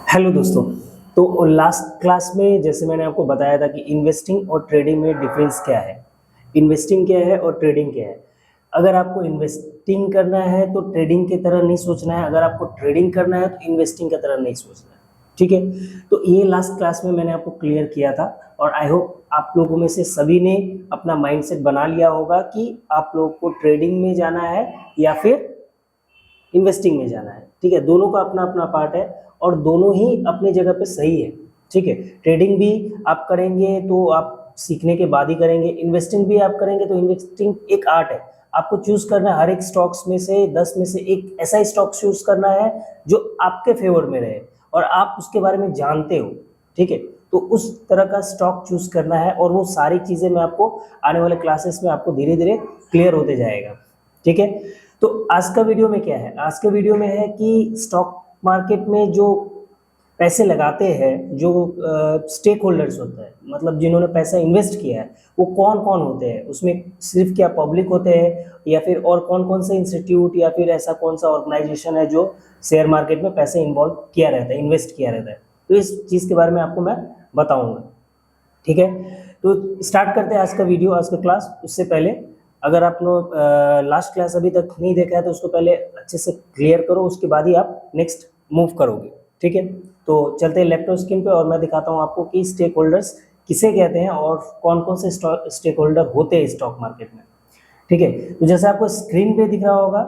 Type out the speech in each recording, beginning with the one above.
Hello दोस्तों। तो last class में जैसे मैंने आपको बताया था कि इन्वेस्टिंग और ट्रेडिंग में डिफरेंस क्या है, इन्वेस्टिंग क्या है और ट्रेडिंग क्या है। अगर आपको इन्वेस्टिंग करना है तो ट्रेडिंग की तरह नहीं सोचना है, अगर आपको ट्रेडिंग करना है तो इन्वेस्टिंग की तरह नहीं सोचना है। ठीक है, तो ये लास्ट क्लास में मैंने आपको क्लियर किया था और आई होप आप लोगों में से सभी ने अपना माइंडसेट बना लिया होगा कि आप लोगों को ट्रेडिंग में जाना है या फिर इन्वेस्टिंग में जाना है। ठीक है, दोनों का अपना अपना पार्ट है और दोनों ही अपनी जगह पे सही है। ठीक है, ट्रेडिंग भी आप करेंगे तो आप सीखने के बाद ही करेंगे, इन्वेस्टिंग भी आप करेंगे तो इन्वेस्टिंग एक आर्ट है। आपको चूज करना है हर एक स्टॉक्स में से 10 में से एक ऐसा स्टॉक चूज करना है जो आपके फेवर में रहे और आप उसके बारे में जानते हो। ठीक है, तो उस तरह का स्टॉक चूज करना है और वो सारी चीजें मैं आपको आने वाले क्लासेस में आपको धीरे धीरे क्लियर होते जाएगा। ठीक है, तो आज का वीडियो में क्या है, आज के वीडियो में है कि स्टॉक मार्केट में जो पैसे लगाते हैं, जो स्टेक होल्डर्स होते हैं, मतलब जिन्होंने पैसा इन्वेस्ट किया है, वो कौन कौन होते हैं। उसमें सिर्फ क्या पब्लिक होते हैं या फिर और कौन कौन से इंस्टीट्यूट या फिर ऐसा कौन सा ऑर्गेनाइजेशन है जो शेयर मार्केट में पैसे इन्वॉल्व किया रहता है, इन्वेस्ट किया रहता है। तो इस चीज़ के बारे में आपको मैं बताऊंगा। ठीक है, तो स्टार्ट करते हैं आज का वीडियो, आज का क्लास। उससे पहले अगर आप लोग लास्ट क्लास अभी तक नहीं देखा है तो उसको पहले अच्छे से क्लियर करो, उसके बाद ही आप नेक्स्ट मूव करोगे। ठीक है, तो चलते हैं लैपटॉप स्क्रीन पे और मैं दिखाता हूँ आपको कि स्टेक होल्डर्स किसे कहते हैं और कौन कौन से स्टेक होल्डर होते हैं स्टॉक मार्केट में। ठीक है, तो जैसे आपको स्क्रीन पे दिख रहा होगा,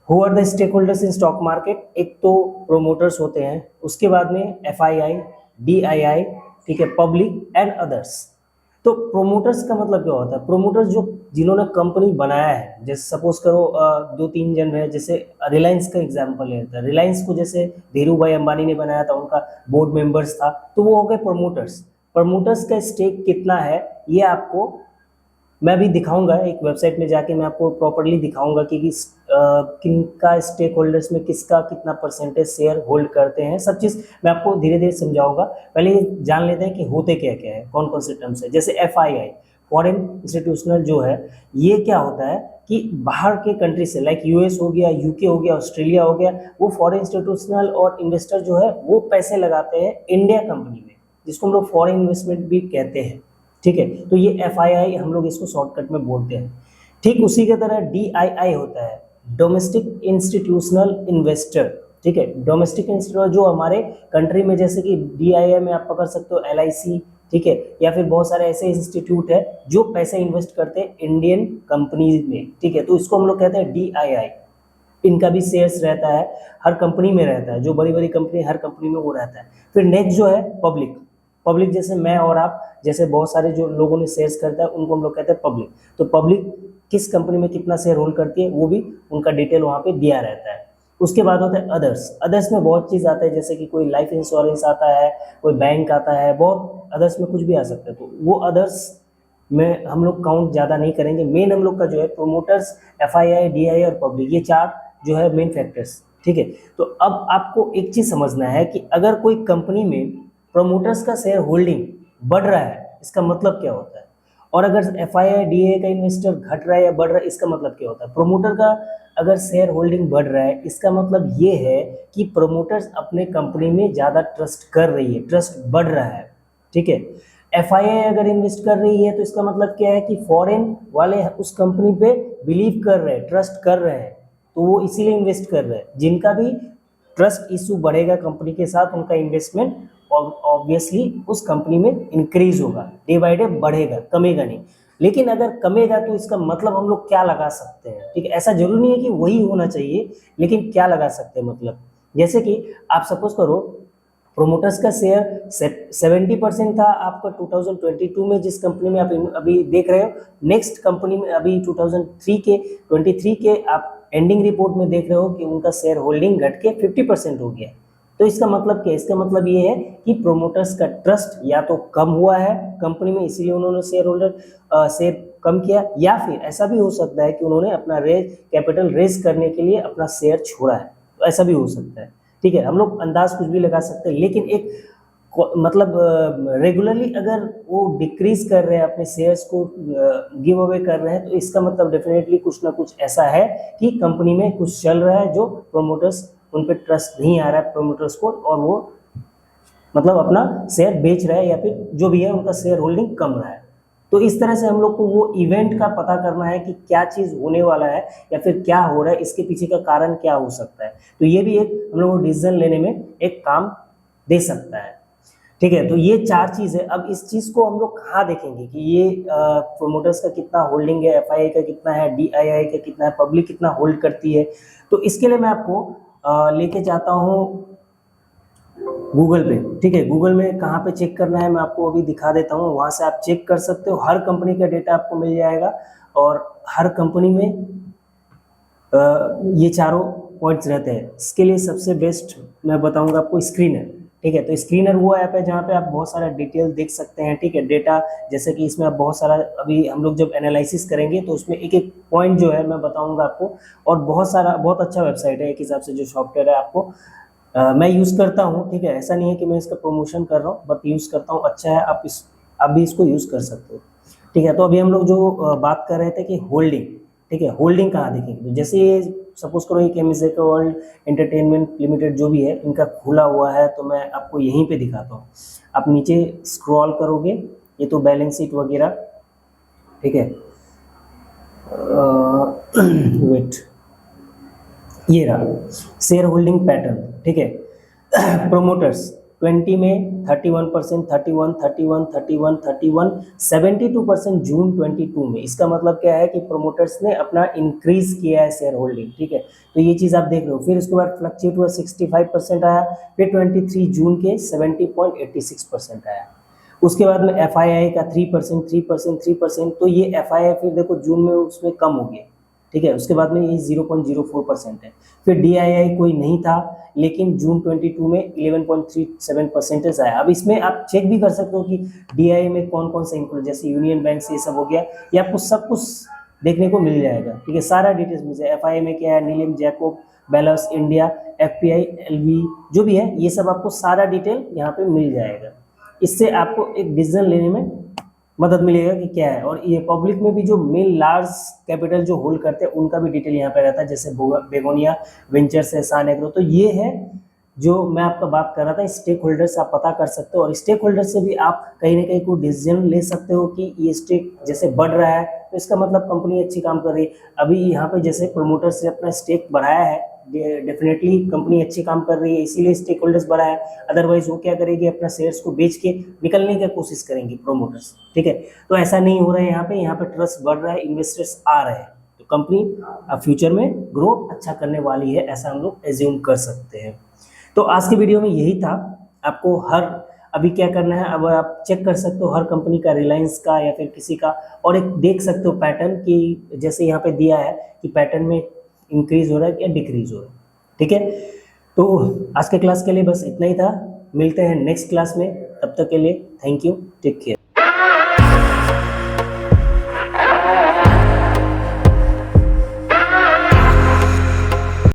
who are the stakeholders in stock market. एक तो प्रोमोटर्स होते हैं, उसके बाद में FII, DII, ठीक है, पब्लिक एंड अदर्स। तो प्रोमोटर्स का मतलब क्या होता है, प्रोमोटर्स जो जिन्होंने कंपनी बनाया है, जैसे सपोज करो दो तीन जन है, जैसे रिलायंस का एग्जांपल लेते हैं। रिलायंस को जैसे धीरू भाई अंबानी ने बनाया था, उनका बोर्ड मेंबर्स था, तो वो हो गए प्रोमोटर्स। प्रमोटर्स का स्टेक कितना है ये आपको मैं अभी दिखाऊंगा, एक वेबसाइट में जाके मैं आपको प्रॉपर्ली दिखाऊंगा कि किनका स्टेक होल्डर्स में किसका कितना परसेंटेज शेयर होल्ड करते हैं। सब चीज़ मैं आपको धीरे धीरे समझाऊंगा। पहले ये जान लेते हैं कि होते क्या क्या है, कौन कौन से टर्म्स है। जैसे FII, फॉरेन इंस्टीट्यूशनल जो है, ये क्या होता है कि बाहर के कंट्री से, लाइक US हो गया, UK हो गया, ऑस्ट्रेलिया हो गया, वो फॉरेन इंस्टीट्यूशनल और इन्वेस्टर जो है वो पैसे लगाते हैं इंडिया कंपनी में, जिसको हम लोग फॉरेन इन्वेस्टमेंट भी कहते हैं। ठीक है, तो ये FII हम लोग इसको शॉर्टकट में बोलते हैं। ठीक उसी के तरह DII होता है, डोमेस्टिक इंस्टीट्यूशनल इन्वेस्टर। ठीक है, डोमेस्टिक इंस्टीट्यूशनल जो हमारे कंट्री में, जैसे कि DII में आप पकड़ सकते हो LIC, ठीक है, या फिर बहुत सारे ऐसे इंस्टीट्यूट है जो पैसे इन्वेस्ट करते हैं इंडियन कंपनीज में। ठीक है, तो इसको हम लोग कहते हैं DII। इनका भी शेयर्स रहता है, हर कंपनी में रहता है, जो बड़ी बड़ी कंपनी हर कंपनी में वो रहता है। फिर नेक्स्ट जो है पब्लिक। पब्लिक जैसे मैं और आप जैसे बहुत सारे जो लोगों ने शेयर्स करता है उनको हम लोग कहते हैं पब्लिक। तो पब्लिक किस कंपनी में कितना शेयर होल्ड करती है वो भी उनका डिटेल वहाँ पे दिया रहता है। उसके बाद होता है अदर्स। अदर्स में बहुत चीज़ आता है, जैसे कि कोई लाइफ इंश्योरेंस आता है, कोई बैंक आता है, बहुत अदर्स में कुछ भी आ सकता है। तो वो अदर्स में हम लोग काउंट ज़्यादा नहीं करेंगे। मेन हम लोग का जो है प्रोमोटर्स, FII, DII और पब्लिक, ये चार जो है मेन फैक्टर्स। ठीक है, तो अब आपको एक चीज़ समझना है कि अगर कोई कंपनी में प्रमोटर्स का शेयर होल्डिंग बढ़ रहा है, इसका मतलब क्या होता है, और अगर FII DII का इन्वेस्टर घट रहा है या बढ़ रहा है, इसका मतलब क्या होता है। प्रमोटर का अगर शेयर होल्डिंग बढ़ रहा है, इसका मतलब ये है कि प्रमोटर्स अपने कंपनी में ज़्यादा ट्रस्ट कर रही है, ट्रस्ट बढ़ रहा है। ठीक है, FII अगर इन्वेस्ट कर रही है तो इसका मतलब क्या है कि फॉरेन वाले उस कंपनी पे बिलीव कर रहे हैं, ट्रस्ट कर रहे हैं, तो वो इसीलिए इन्वेस्ट कर रहे हैं। जिनका भी ट्रस्ट इशू बढ़ेगा कंपनी के साथ, उनका इन्वेस्टमेंट ऑब्वियसली उस कंपनी में इंक्रीज होगा, डे बाय डे बढ़ेगा, कमेगा नहीं। लेकिन अगर कमेगा तो इसका मतलब हम लोग क्या लगा सकते हैं। ठीक है, ऐसा जरूरी नहीं है कि वही होना चाहिए, लेकिन क्या लगा सकते हैं मतलब, जैसे कि आप सपोज करो प्रोमोटर्स का शेयर 70% था आपका 2022 में, जिस कंपनी में आप अभी देख रहे हो। नेक्स्ट कंपनी में अभी 2023 के आप एंडिंग रिपोर्ट में देख रहे हो कि उनका शेयर होल्डिंग घट के 50% हो गया। तो इसका मतलब क्या है, इसका मतलब ये है कि प्रोमोटर्स का ट्रस्ट या तो कम हुआ है कंपनी में, इसीलिए उन्होंने शेयर कम किया, या फिर ऐसा भी हो सकता है कि उन्होंने अपना कैपिटल रेज करने के लिए अपना शेयर छोड़ा है, तो ऐसा भी हो सकता है। ठीक है, हम लोग अंदाज कुछ भी लगा सकते हैं, लेकिन एक मतलब रेगुलरली अगर वो डिक्रीज कर रहे हैं, अपने शेयर्स को गिव अवे कर रहे हैं, तो इसका मतलब डेफिनेटली कुछ ना कुछ ऐसा है कि कंपनी में कुछ चल रहा है जो उन पे ट्रस्ट नहीं आ रहा है प्रोमोटर्स को, और वो मतलब अपना शेयर बेच रहा है या फिर जो भी है उनका शेयर होल्डिंग कम रहा है। तो इस तरह से हम लोग को वो इवेंट का पता करना है कि क्या चीज़ होने वाला है या फिर क्या हो रहा है, इसके पीछे का कारण क्या हो सकता है। तो ये भी एक हम लोग को डिसीजन लेने में एक काम दे सकता है। ठीक है, तो ये 4 चीज़ है। अब इस चीज़ को हम लोग कहाँ देखेंगे कि ये प्रोमोटर्स का कितना होल्डिंग है, एफआईआई का कितना है, डीआईआई का कितना है, पब्लिक कितना होल्ड करती है। तो इसके लिए मैं आपको लेके जाता हूँ गूगल पे। ठीक है, गूगल में कहाँ पे चेक करना है मैं आपको अभी दिखा देता हूँ, वहाँ से आप चेक कर सकते हो। हर कंपनी का डेटा आपको मिल जाएगा और हर कंपनी में ये चारों पॉइंट्स रहते हैं। इसके लिए सबसे बेस्ट मैं बताऊंगा आपको स्क्रीनर। ठीक है, तो स्क्रीनर वो ऐप है जहाँ पे आप बहुत सारा डिटेल देख सकते हैं। ठीक है, डेटा जैसे कि इसमें आप बहुत सारा, अभी हम लोग जब एनालिसिस करेंगे तो उसमें एक एक पॉइंट जो है मैं बताऊंगा आपको, और बहुत सारा, बहुत अच्छा वेबसाइट है एक हिसाब से जो सॉफ्टवेयर है आपको मैं यूज़ करता हूँ। ठीक है, ऐसा नहीं है कि मैं इसका प्रमोशन कर रहा हूँ, बट यूज़ करता हूँ, अच्छा है, आप भी इसको यूज़ कर सकते हो। ठीक है, तो अभी हम लोग जो बात कर रहे थे कि होल्डिंग। ठीक है, होल्डिंग कहाँ देखेंगे, तो जैसे ये सपोज करो ये केमिस्ट्री वर्ल्ड एंटरटेनमेंट लिमिटेड जो भी है इनका खुला हुआ है, तो मैं आपको यहीं पे दिखाता हूँ। आप नीचे स्क्रॉल करोगे, ये तो बैलेंस शीट वगैरह। ठीक है, वेट, ये रहा शेयर होल्डिंग पैटर्न। ठीक है, प्रोमोटर्स 20 में 31%, 31, 31, 31, 31, 72% जून 22 में। इसका मतलब क्या है कि प्रोमोटर्स ने अपना इंक्रीज किया है शेयर होल्डिंग। ठीक है, तो ये चीज़ आप देख रहे हो। फिर उसके बाद फ्लक्चुएट हुआ, 65% आया, फिर 23 जून के 70.86% आया। उसके बाद में एफआईआई का 3%, 3%, 3%, तो ये एफआईआई फिर देखो जून में उसमें कम हो गया। ठीक है, उसके बाद में ये 0.04% है। फिर डीआईआई कोई नहीं था, लेकिन जून 22 में 11.37% आया। अब इसमें आप चेक भी कर सकते हो कि डीआईआई में कौन कौन सा इंक्लूड, जैसे यूनियन बैंक से ये सब हो गया, ये आपको सब कुछ देखने को मिल जाएगा। ठीक है, सारा डिटेल्स मिल जाएगा। एफआईआई में क्या है, नीलम Jacob, Belas India, FPI, LV, जो भी है ये सब आपको सारा डिटेल यहाँ पे मिल जाएगा। इससे आपको एक डिसीजन लेने में मदद मिलेगा कि क्या है। और ये पब्लिक में भी जो मेन लार्ज कैपिटल जो होल्ड करते हैं उनका भी डिटेल यहाँ पे रहता है, जैसे बेगोनिया वेंचर्स है, सान एग्रो। तो ये है जो मैं आपका बात कर रहा था, स्टेक होल्डर्स आप पता कर सकते हो, और स्टेक होल्डर से भी आप कहीं ना कहीं कोई डिसीजन ले सकते हो कि ये स्टेक जैसे बढ़ रहा है तो इसका मतलब कंपनी अच्छी काम कर रही है। अभी यहाँ पे जैसे प्रोमोटर्स ने अपना स्टेक बढ़ाया है, डेफिनेटली कंपनी अच्छी काम कर रही है, इसीलिए स्टेक होल्डर्स बढ़ा है। अदरवाइज वो क्या करेगी, अपना शेयर्स को बेच के निकलने की कोशिश करेंगे प्रोमोटर्स। ठीक है, तो ऐसा नहीं हो रहा है यहाँ पे ट्रस्ट बढ़ रहा है, इन्वेस्टर्स आ रहे हैं, तो कंपनी अब फ्यूचर में ग्रो अच्छा करने वाली है, ऐसा हम लोग एज्यूम कर सकते हैं। तो आज की वीडियो में यही था। आपको अभी क्या करना है, अब आप चेक कर सकते हो हर कंपनी का, रिलायंस का या फिर किसी का, और एक देख सकते हो पैटर्न कि जैसे यहाँ पे दिया है कि पैटर्न में इंक्रीज हो रहा है या डिक्रीज हो रहा है। ठीक है, तो आज के क्लास के लिए बस इतना ही था। मिलते हैं नेक्स्ट क्लास में, तब तक के लिए थैंक यू, टेक केयर।